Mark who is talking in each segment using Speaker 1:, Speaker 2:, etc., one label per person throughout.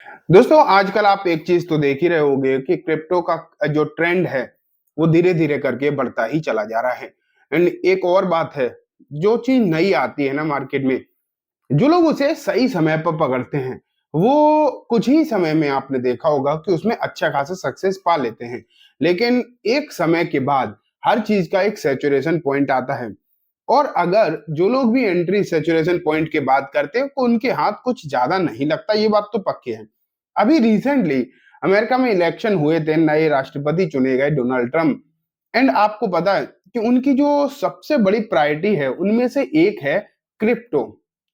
Speaker 1: दोस्तों आजकल आप एक चीज तो देख ही रहे होंगे कि क्रिप्टो का जो ट्रेंड है वो धीरे धीरे करके बढ़ता ही चला जा रहा है। एंड एक और बात है, जो चीज नई आती है ना मार्केट में, जो लोग उसे सही समय पर पकड़ते हैं वो कुछ ही समय में आपने देखा होगा कि उसमें अच्छा खासा सक्सेस पा लेते हैं। लेकिन एक समय के बाद हर चीज का एक सैचुरेशन पॉइंट आता है, और अगर जो लोग भी एंट्री सैचुरेशन पॉइंट के बाद करते हैं तो उनके हाथ कुछ ज्यादा नहीं लगता, ये बात तो पक्की है। अभी रिसेंटली अमेरिका में इलेक्शन हुए थे, नए राष्ट्रपति चुने गए डोनाल्ड ट्रम्प। एंड आपको पता है कि उनकी जो सबसे बड़ी प्रायोरिटी है उनमें से एक है क्रिप्टो।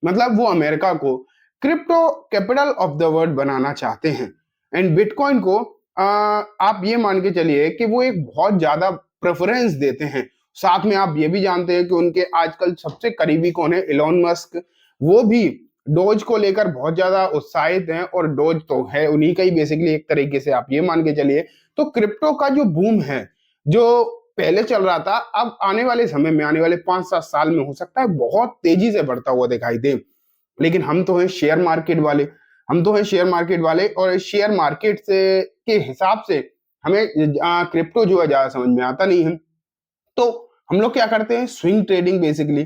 Speaker 1: मतलब वो अमेरिका को crypto capital of the world बनाना चाहते हैं। एंड बिटकॉइन को आप ये मान के चलिए कि वो एक बहुत ज्यादा प्रेफरेंस देते हैं। साथ में आप ये भी जानते हैं कि उनके आजकल सबसे करीबी कौन है, इलॉन मस्क। वो भी डोज को लेकर बहुत ज्यादा उत्साहित हैं, और डोज तो है उन्हीं का ही बेसिकली, एक तरीके से आप ये मान के चलिए। तो क्रिप्टो का जो बूम है, जो पहले चल रहा था, अब आने वाले समय में, आने वाले 5-7 साल में हो सकता है बहुत तेजी से बढ़ता हुआ दिखाई दे। लेकिन हम तो हैं शेयर मार्केट वाले, हम तो हैं शेयर मार्केट वाले, और शेयर मार्केट से के हिसाब से हमें क्रिप्टो जो है ज्यादा समझ में आता नहीं है। तो हम लोग क्या करते हैं, स्विंग ट्रेडिंग बेसिकली,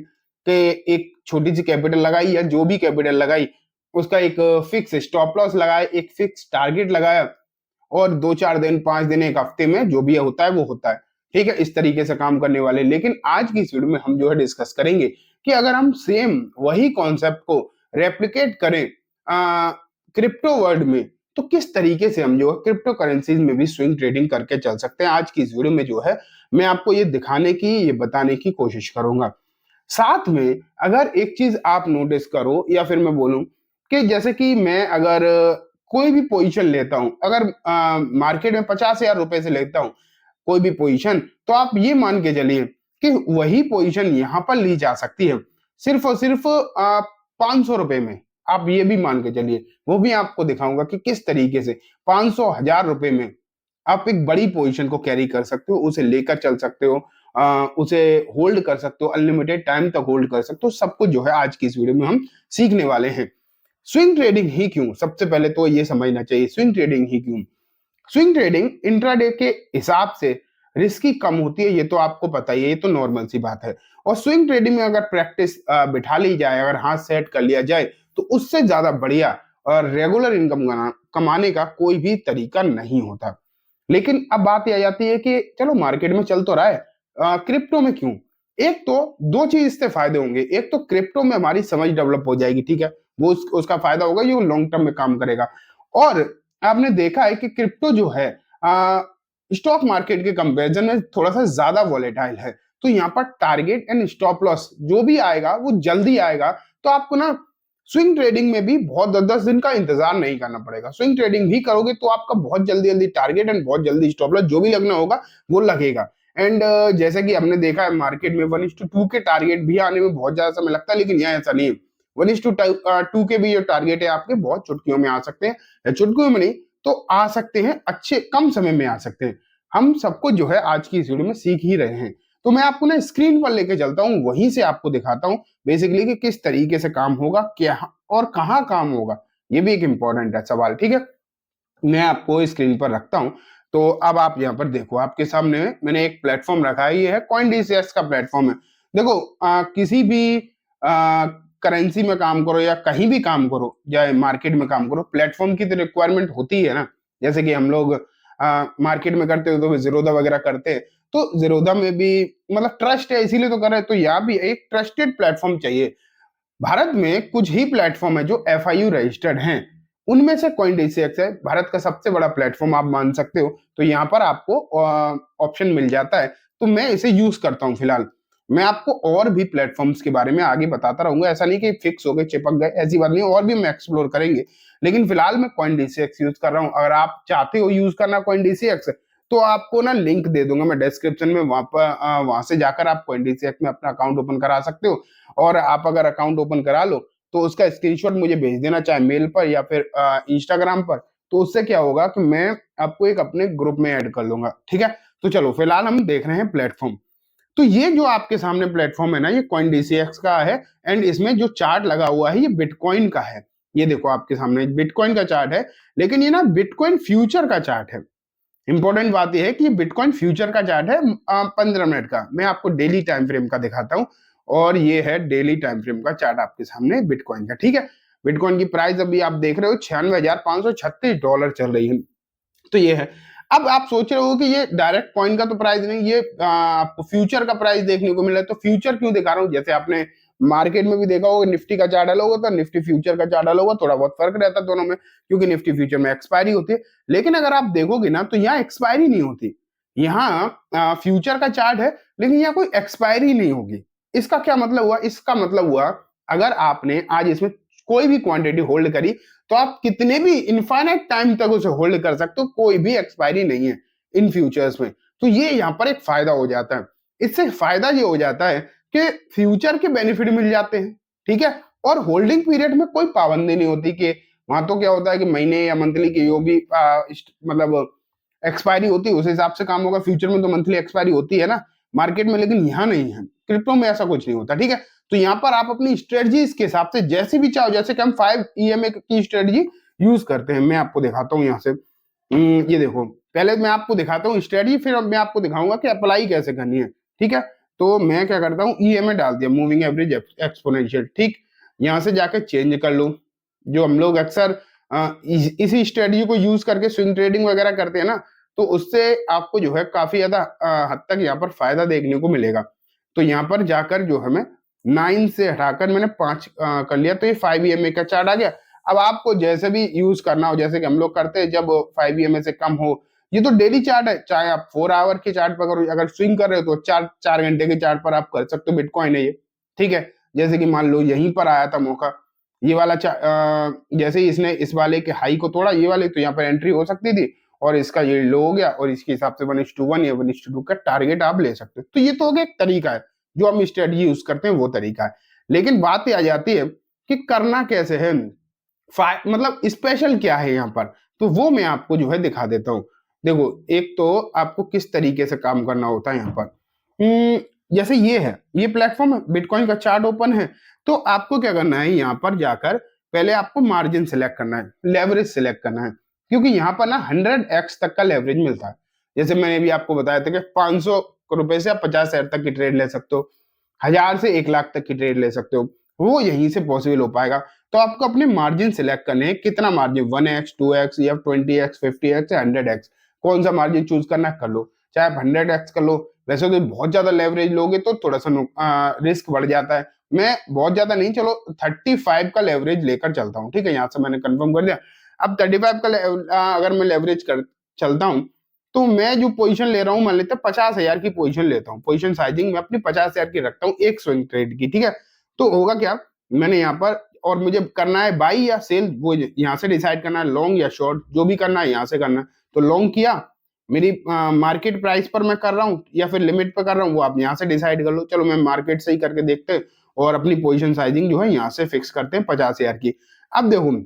Speaker 1: कि एक छोटी सी कैपिटल लगाई या जो भी कैपिटल लगाई उसका एक फिक्स स्टॉप लॉस लगाया, एक फिक्स टारगेट लगाया, और 2-4 दिन, 5 दिन, एक हफ्ते में जो भी होता है वो होता है। ठीक है, इस तरीके से काम करने वाले। लेकिन आज की इस वीडियो में हम जो है डिस्कस करेंगे कि अगर हम सेम वही कॉन्सेप्ट को रेप्लिकेट करें क्रिप्टो वर्ल्ड में, तो किस तरीके से हम जो है क्रिप्टो करेंसीज में भी स्विंग ट्रेडिंग करके चल सकते हैं। आज की इस वीडियो में जो है मैं आपको ये दिखाने की, ये बताने की कोशिश करूंगा। साथ में अगर एक चीज आप नोटिस करो, या फिर मैं बोलूं कि जैसे कि मैं अगर कोई भी पोजीशन लेता हूं, अगर मार्केट में 50,000 रुपए से लेता हूं कोई भी पोजीशन, तो आप ये मान के चलिए कि वही पोजीशन यहां पर ली जा सकती है सिर्फ और सिर्फ 500 रुपए में। आप ये भी मान के चलिए, वो भी आपको दिखाऊंगा कि किस तरीके से 500,000 रुपए में आप एक बड़ी पोजीशन को कैरी कर सकते हो, उसे लेकर चल सकते हो, उसे होल्ड कर सकते हो, अनलिमिटेड टाइम तक होल्ड कर सकते हो। सब कुछ जो है आज की इस वीडियो में हम सीखने वाले हैं। स्विंग ट्रेडिंग ही क्यों, सबसे पहले तो ये समझना चाहिए, स्विंग ट्रेडिंग ही क्यों। स्विंग ट्रेडिंग इंट्राडे के हिसाब से रिस्की कम होती है, ये तो आपको पता ही है, ये तो नॉर्मल सी बात है। और स्विंग ट्रेडिंग में अगर प्रैक्टिस बिठा ली जाए, अगर हाथ सेट कर लिया जाए, तो उससे ज्यादा बढ़िया और रेगुलर इनकम कमाने का कोई भी तरीका नहीं होता। लेकिन अब बात ये आ जाती है कि चलो मार्केट में चल तो रहा है, क्रिप्टो में क्यों। एक तो दो चीज इससे फायदे होंगे। एक तो क्रिप्टो में हमारी समझ डेवलप हो जाएगी, ठीक है, वो उसका फायदा होगा, ये लॉन्ग टर्म में काम करेगा। और आपने देखा है कि क्रिप्टो जो है स्टॉक मार्केट के कंपैरिजन में थोड़ा सा ज्यादा वॉलेटाइल है। तो यहाँ पर टारगेट एंड स्टॉप लॉस जो भी आएगा वो जल्दी आएगा। तो आपको ना स्विंग ट्रेडिंग में भी बहुत 10-10 दिन का इंतजार नहीं करना पड़ेगा। स्विंग ट्रेडिंग भी करोगे तो आपका बहुत जल्दी जल्दी टारगेट एंड बहुत जल्दी स्टॉप लॉस जो भी लगना होगा वो लगेगा। एंड जैसे कि हमने देखा है मार्केट में 1:2 के टारगेट भी आने में बहुत ज्यादा समय लगता है, लेकिन यहाँ ऐसा नहीं है। 1:2 के भी जो टारगेट है आपके बहुत चुटकियों में आ सकते हैं, या चुटकियों में नहीं तो आ सकते हैं, अच्छे कम समय में आ सकते हैं। हम सब कुछ जो है आज की इस वीडियो में सीख ही रहे हैं। तो मैं आपको ना स्क्रीन पर लेके चलता हूँ, वहीं से आपको दिखाता हूँ बेसिकली कि किस तरीके से काम होगा, क्या और कहाँ काम होगा। ये भी एक इंपॉर्टेंट है सवाल, ठीक है। मैं आपको स्क्रीन पर रखता हूं। तो अब आप यहाँ पर देखो, आपके सामने मैंने एक प्लेटफॉर्म रखा है, ये है CoinDCX का प्लेटफॉर्म है। देखो किसी भी करेंसी में काम करो या कहीं भी काम करो, या मार्केट में काम करो, प्लेटफॉर्म की तो रिक्वायरमेंट होती है ना। जैसे कि हम लोग मार्केट में करते हो तो जीरोधा वगैरह करते हैं, तो जीरोधा में भी मतलब ट्रस्ट है इसीलिए तो कर रहे हैं। तो यहाँ भी एक ट्रस्टेड प्लेटफॉर्म चाहिए। भारत में कुछ ही प्लेटफॉर्म है जो FIU रजिस्टर्ड हैं, उनमें से CoinDCX है, भारत का सबसे बड़ा प्लेटफॉर्म आप मान सकते हो। तो यहाँ पर आपको ऑप्शन मिल जाता है, तो मैं इसे यूज करता हूँ फिलहाल। मैं आपको और भी प्लेटफॉर्म्स के बारे में आगे बताता रहूंगा, ऐसा नहीं कि फिक्स हो गए चिपक गए, ऐसी बात नहीं, और भी हम एक्सप्लोर करेंगे। लेकिन फिलहाल मैं CoinDCX यूज कर रहा हूँ। अगर आप चाहते हो यूज करना CoinDCX, तो आपको ना लिंक दे दूंगा मैं डिस्क्रिप्शन में, वहां पर वहां से जाकर आप CoinDCX में अपना अकाउंट ओपन करा सकते हो। और आप अगर अकाउंट ओपन करा लो तो उसका स्क्रीनशॉट मुझे भेज देना, चाहे मेल पर या फिर इंस्टाग्राम पर। तो उससे क्या होगा कि मैं आपको एक अपने ग्रुप में ऐड कर लूंगा, ठीक है। तो चलो फिलहाल हम देख रहे हैं प्लेटफॉर्म। तो ये जो आपके सामने प्लेटफॉर्म है ना, ये CoinDCX का है। एंड इसमें जो चार्ट लगा हुआ है ये बिटकॉइन का है। ये देखो आपके सामने बिटकॉइन का चार्ट है, लेकिन ये ना बिटकॉइन फ्यूचर का चार्ट है। इंपॉर्टेंट बात यह है कि बिटकॉइन फ्यूचर का चार्ट है 15 मिनट का। मैं आपको डेली टाइम फ्रेम का दिखाता हूं, और ये है डेली टाइम फ्रेम का चार्ट आपके सामने बिटकॉइन का। ठीक है, बिटकॉइन की प्राइस अभी आप देख रहे हो $96,536 चल रही है। तो ये है। अब आप सोच रहे हो कि ये डायरेक्ट कॉइन का तो प्राइस नहीं, ये आपको फ्यूचर का प्राइस देखने को मिला है। तो फ्यूचर क्यों दिखा रहा हूँ, जैसे आपने मार्केट में भी देखा होगा, निफ्टी का चार्ट अलग होता है, निफ्टी फ्यूचर का चार्ट अलग होगा, थोड़ा बहुत फर्क रहता है दोनों में, क्योंकि निफ्टी फ्यूचर में एक्सपायरी होती है। लेकिन अगर आप देखोगे ना, तो यहाँ एक्सपायरी नहीं होती। यहाँ फ्यूचर का चार्ट है, लेकिन यहाँ कोई एक्सपायरी नहीं होगी। इसका क्या मतलब हुआ? इसका मतलब हुआ, अगर आपने आज इसमें कोई भी क्वांटिटी होल्ड करी, तो आप कितने भी इनफाइनाइट टाइम तक उसे होल्ड कर सकते हो, कोई भी एक्सपायरी नहीं है इन फ्यूचर्स में। तो ये यहाँ पर एक फायदा हो जाता है। इससे फायदा ये हो जाता है कि फ्यूचर के बेनिफिट मिल जाते हैं, ठीक है, और होल्डिंग पीरियड में कोई पाबंदी नहीं होती कि वहां तो क्या होता है कि महीने या मंथली की जो भी मतलब एक्सपायरी होती है उस हिसाब से काम होगा। फ्यूचर में तो मंथली एक्सपायरी होती है ना मार्केट में, लेकिन यहाँ नहीं है, क्रिप्टो में ऐसा कुछ नहीं होता। ठीक है, तो यहाँ पर आप अपनी स्ट्रेटजी इसके हिसाब से जैसी भी चाहो, जैसे कि हम 5 EMA की स्ट्रेटजी यूज करते हैं, मैं आपको दिखाता हूँ यहाँ से। ये देखो, पहले मैं आपको दिखाता हूँ स्ट्रेटजी, फिर मैं आपको दिखाऊंगा कि अप्लाई कैसे करनी है। ठीक है, तो मैं क्या करता हूँ, EMA डाल दिया, मूविंग एवरेज एक्सपोनेंशियल। ठीक, यहाँ से जाकर चेंज कर लो। जो हम लोग अक्सर इसी स्ट्रेटजी को यूज करके स्विंग ट्रेडिंग वगैरह करते हैं ना, तो उससे आपको जो है काफी ज्यादा हद तक यहाँ पर फायदा देखने को मिलेगा। तो यहाँ पर जाकर जो हमें 9 से हटाकर मैंने 5 कर लिया, तो ये 5 EMA का चार्ट आ गया। अब आपको जैसे भी यूज करना हो, जैसे कि हम लोग करते हैं जब 5 EMA से कम हो, ये तो डेली चार्ट है, चाहे आप 4 आवर के चार्ट पर करो, अगर स्विंग कर रहे हो तो 4 घंटे के चार्ट पर आप कर सकते हो। बिटकॉइन है ये, ठीक है, जैसे कि मान लो यहीं पर आया था मौका, ये वाला जैसे ही इसने इस वाले के हाई को तोड़ा, ये वाले, तो यहाँ पर एंट्री हो सकती थी, और इसका ये लो हो गया, और इसके हिसाब से 1:1 या 1:2 का टारगेट आप ले सकते हो। तो ये तो हो गया एक तरीका है, जो हम स्ट्रेटजी यूज करते हैं वो तरीका है। लेकिन बात ये आ जाती है कि करना कैसे है, मतलब स्पेशल क्या है यहाँ पर, तो वो मैं आपको जो है दिखा देता हूँ। देखो, एक तो आपको किस तरीके से काम करना होता है यहाँ पर। जैसे ये है, ये प्लेटफॉर्म है, बिटकॉइन का चार्ट ओपन है, तो आपको क्या करना है, यहाँ पर जाकर पहले आपको मार्जिन सिलेक्ट करना है, लेवरेज सिलेक्ट करना है, क्योंकि यहाँ पर ना 100x तक का लेवरेज मिलता है। जैसे मैंने भी आपको बताया था कि 500 रुपए से आप 50,000 तक की ट्रेड ले सकते हो, 1000 से 1 लाख तक की ट्रेड ले सकते हो, वो यहीं से पॉसिबल हो पाएगा। तो आपको अपने मार्जिन सिलेक्ट करने हैं, कितना मार्जिन, 1x 2x या 20x 50x या 100x, कौन सा मार्जिन चूज करना है कर लो। चाहे आप 100x कर लो, वैसे तो बहुत ज्यादा लेवरेज लोगे तो थोड़ा सा रिस्क बढ़ जाता है। मैं बहुत ज्यादा नहीं, चलो 35 का लेवरेज लेकर चलता हूँ। ठीक है, यहाँ से मैंने कंफर्म कर दिया। अब 35 का अगर मैं लेवरेज कर चलता हूँ, तो मैं जो पोजीशन ले रहा हूँ, मान लेते 50,000 की पोजीशन लेता हूँ, पोजीशन साइजिंग में अपनी 50,000 की रखता हूँ एक स्विंग ट्रेड की। ठीक है, तो होगा क्या, मैंने यहाँ पर, और मुझे करना है बाई या सेल, वो यहाँ से डिसाइड करना है, लॉन्ग या शॉर्ट, जो भी करना है यहाँ से करना है। तो लॉन्ग किया, मेरी मार्केट प्राइस पर मैं कर रहा हूँ या फिर लिमिट पर कर रहा हूँ, वो आप यहाँ से डिसाइड कर लो। चलो मैं मार्केट से ही करके देखते हैं, और अपनी पोजीशन साइजिंग जो है यहाँ से फिक्स करते हैं 50,000 की। अब देखो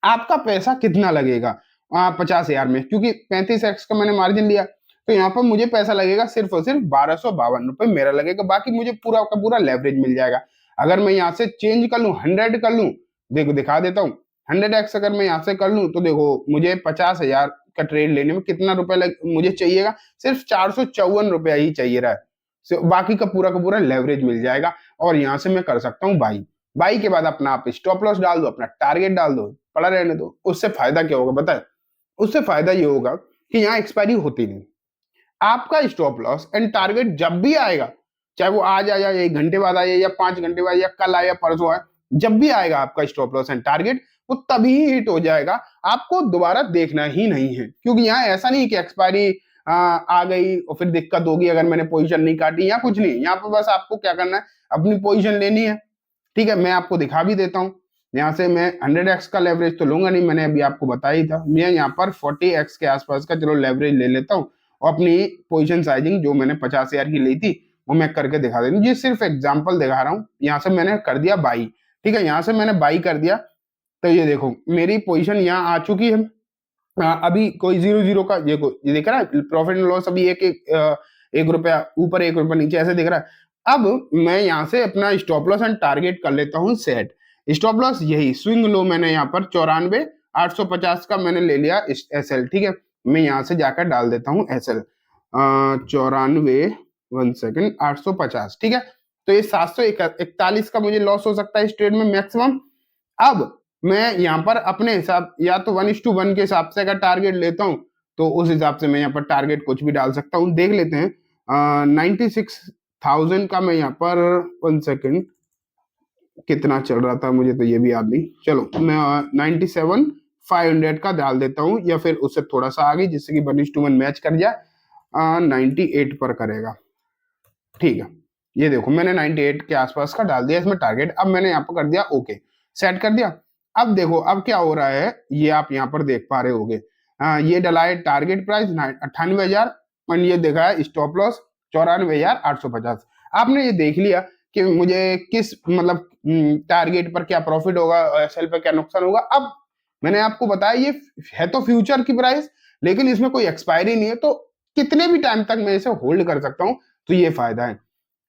Speaker 1: आपका पैसा कितना लगेगा 50,000 में, क्योंकि 35x का मैंने मार्जिन लिया, तो यहाँ पर मुझे पैसा लगेगा सिर्फ और सिर्फ 1252 रुपए मेरा लगेगा, बाकी मुझे पूरा का पूरा लेवरेज मिल जाएगा। अगर मैं यहाँ से चेंज कर लूँ, 100 कर लूँ, देखो दिखा देता हूँ, 100x अगर मैं यहाँ से कर लूँ, तो देखो मुझे 50,000 का ट्रेड लेने में कितना रुपए मुझे चाहिएगा, सिर्फ 454 रुपया ही चाहिए रहा है, बाकी का पूरा लेवरेज मिल जाएगा। और यहाँ से मैं कर सकता हूँ बाई। बाई के बाद अपना आप स्टॉप लॉस डाल दो, अपना टारगेट डाल दो, पड़ा रहने दो। उससे फायदा क्या होगा बताए, उससे फायदा ये होगा कि यहाँ एक्सपायरी होती नहीं। आपका स्टॉप लॉस एंड टारगेट जब भी आएगा, चाहे वो आज आया या 1 घंटे बाद आया या 5 घंटे बाद या कल आया परसों आया, जब भी आएगा आपका स्टॉप लॉस एंड टारगेट, वो तभी हिट हो जाएगा, आपको दोबारा देखना ही नहीं है। क्योंकि यहाँ ऐसा नहीं कि एक्सपायरी आ गई और फिर दिक्कत होगी अगर मैंने पोजीशन नहीं काटी, या कुछ नहीं। यहाँ पर बस आपको क्या करना है, अपनी पोजीशन लेनी है। ठीक है, मैं आपको दिखा भी देता हूँ। यहाँ से मैं 100x का लेवरेज तो लूंगा नहीं, मैंने अभी आपको बताया ही था। मैं यहाँ पर 40x के आसपास का चलो लेवरेज ले लेता हूँ, और अपनी पोजीशन साइजिंग जो मैंने 50,000 की ली थी वो मैं करके दिखा देता हूँ। ये सिर्फ एग्जांपल दिखा रहा हूँ। यहाँ से मैंने कर दिया बाई। ठीक है, यहाँ से मैंने बाई कर दिया, तो ये देखो मेरी पोजीशन यहाँ आ चुकी है। अभी कोई 0-0 का ये दिख रहा है, प्रॉफिट एंड लॉस अभी एक रुपया ऊपर 1 रुपया नीचे ऐसे दिख रहा है। अब मैं यहाँ से अपना स्टॉप लॉस एंड टारगेट कर लेता हूँ सेट। स्टॉप लॉस यही स्विंग लो मैंने यहाँ पर 94,850 का मैंने ले लिया SL, ठीक है। मैं यहाँ से जाकर डाल देता हूँ SL 94, 1 सेकेंड, 850, ठीक है। तो ये 741 का मुझे लॉस हो सकता है इस ट्रेड में मैक्सिमम। अब मैं यहाँ पर अपने हिसाब या तो 1:1 के हिसाब से अगर टारगेट लेता हूँ तो उस हिसाब से मैं यहाँ पर टारगेट कुछ भी डाल सकता हूँ। देख लेते हैं 96,000 का मैं यहाँ पर 1 सेकेंड कितना चल रहा था मुझे तो ये भी याद नहीं। चलो मैं 97,500 का डाल देता हूँ या फिर उससे थोड़ा सा आगे जिससे कि 1:1 मैच कर जाए। 98 पर करेगा, ठीक है। ये देखो मैंने 98 के आसपास का डाल दिया इसमें टारगेट। अब मैंने यहाँ पर कर दिया ओके, सेट कर दिया। अब देखो अब क्या हो रहा है, ये आप यहाँ पर देख पा रहे होगे। ये डला है टारगेट प्राइस 98,000 और ये देखा है स्टॉप लॉस 94,850। आपने ये देख लिया कि मुझे किस मतलब टारगेट पर क्या प्रॉफिट होगा, SL पर क्या नुकसान होगा। अब मैंने आपको बताया ये है तो फ्यूचर की प्राइस, लेकिन इसमें कोई एक्सपायरी नहीं है, तो कितने भी टाइम तक मैं इसे होल्ड कर सकता हूँ, तो ये फायदा है।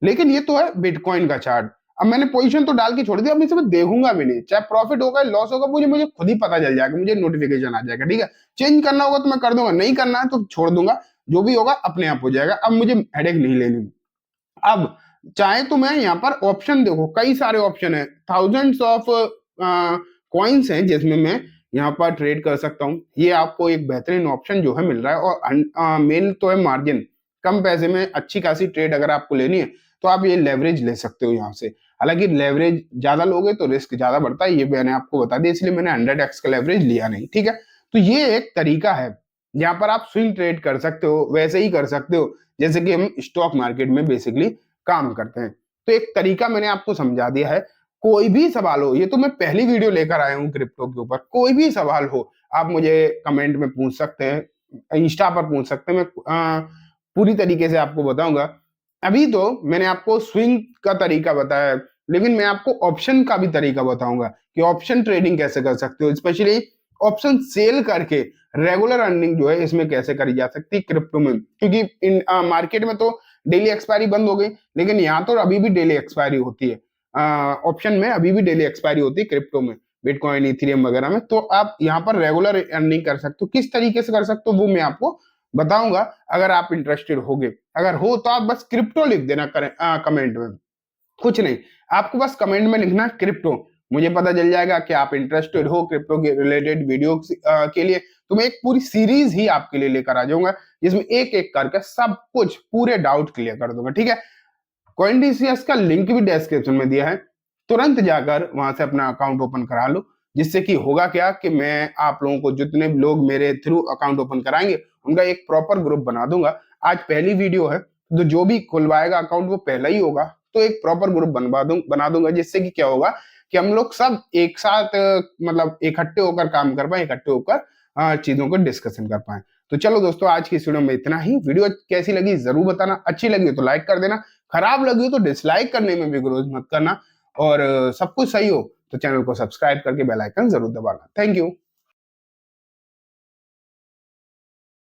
Speaker 1: लेकिन ये तो है बिटकॉइन का चार्ट। अब मैंने पोजीशन तो डाल के छोड़ दिया, अब इसे मैं देखूंगा भी नहीं, चाहे प्रॉफिट होगा लॉस होगा मुझे खुद ही पता चल जाएगा, मुझे नोटिफिकेशन आ जाएगा, ठीक है। चेंज करना होगा तो मैं कर दूंगा, नहीं करना है तो छोड़ दूंगा, जो भी होगा अपने आप हो जाएगा। अब मुझे हेडेक नहीं लेनी। अब चाहे तो मैं यहाँ पर ऑप्शन देखो कई सारे ऑप्शन है, थाउजेंड्स ऑफ कॉइन्स हैं जिसमें मैं यहाँ पर ट्रेड कर सकता हूँ। ये आपको एक बेहतरीन ऑप्शन जो है मिल रहा है। और मेन तो है मार्जिन, कम पैसे में अच्छी खासी ट्रेड अगर आपको लेनी है तो आप ये लेवरेज ले सकते हो यहाँ से। हालांकि लेवरेज ज्यादा लोगे तो रिस्क ज्यादा बढ़ता है, ये मैंने आपको बता दिया, इसलिए मैंने 100x का लेवरेज लिया नहीं, ठीक है। तो ये एक तरीका है यहाँ पर आप स्विंग ट्रेड कर सकते हो, वैसे ही कर सकते हो जैसे कि हम स्टॉक मार्केट में बेसिकली काम करते हैं। तो एक तरीका मैंने आपको समझा दिया है। कोई भी सवाल हो, ये तो मैं पहली वीडियो लेकर आया हूँ क्रिप्टो के ऊपर, कोई भी सवाल हो आप मुझे कमेंट में पूछ सकते हैं, इंस्टा पर पूछ सकते हैं, मैं पूरी तरीके से आपको बताऊंगा। अभी तो मैंने आपको स्विंग का तरीका बताया, लेकिन मैं आपको ऑप्शन का भी तरीका बताऊंगा कि ऑप्शन ट्रेडिंग कैसे कर सकते हो, स्पेशली ऑप्शन सेल करके रेगुलर अर्निंग जो है इसमें कैसे करी जा सकती है क्रिप्टो में। क्योंकि इन मार्केट में तो डेली एक्सपायरी बंद हो गई, लेकिन यहाँ तो अभी भी डेली एक्सपायरी होती है। ऑप्शन में अभी भी डेली एक्सपायरी होती है क्रिप्टो में, बिटकॉइन इथेरियम वगैरह में। तो आप यहाँ पर रेगुलर अर्निंग कर सकते हो, किस तरीके से कर सकते हो वो मैं आपको बताऊंगा अगर आप इंटरेस्टेड होगे। अगर हो तो आप बस क्रिप्टो लिख देना कमेंट में, कुछ नहीं, आपको बस कमेंट में लिखना क्रिप्टो, मुझे पता चल जाएगा कि आप इंटरेस्टेड हो क्रिप्टो के रिलेटेड वीडियो के लिए। तो मैं एक पूरी सीरीज ही आपके लिए लेकर आ जाऊंगा जिसमें एक एक करके सब कुछ पूरे डाउट क्लियर कर दूंगा, ठीक है। CoinDCS का लिंक भी डिस्क्रिप्शन में दिया है, तुरंत जाकर वहां से अपना अकाउंट ओपन करा लो। जिससे कि होगा क्या कि मैं आप लोगों को जितने लोग मेरे थ्रू अकाउंट ओपन कराएंगे उनका एक प्रॉपर ग्रुप बना दूंगा। आज पहली वीडियो है तो जो भी खुलवाएगा अकाउंट वो पहला ही होगा, तो एक प्रॉपर ग्रुप बना दूंगा जिससे कि क्या होगा कि हम लोग सब एक साथ मतलब इकट्ठे होकर काम कर पाए, इकट्ठे होकर चीजों को डिस्कशन कर पाए। तो चलो दोस्तों आज की इस वीडियो में इतना ही। वीडियो कैसी लगी जरूर बताना, अच्छी लगी तो लाइक कर देना, खराब लगी हो तो डिसलाइक करने में भी विरोध मत करना, और सब कुछ सही हो तो चैनल को सब्सक्राइब करके बेल आइकन जरूर दबाना। Thank you.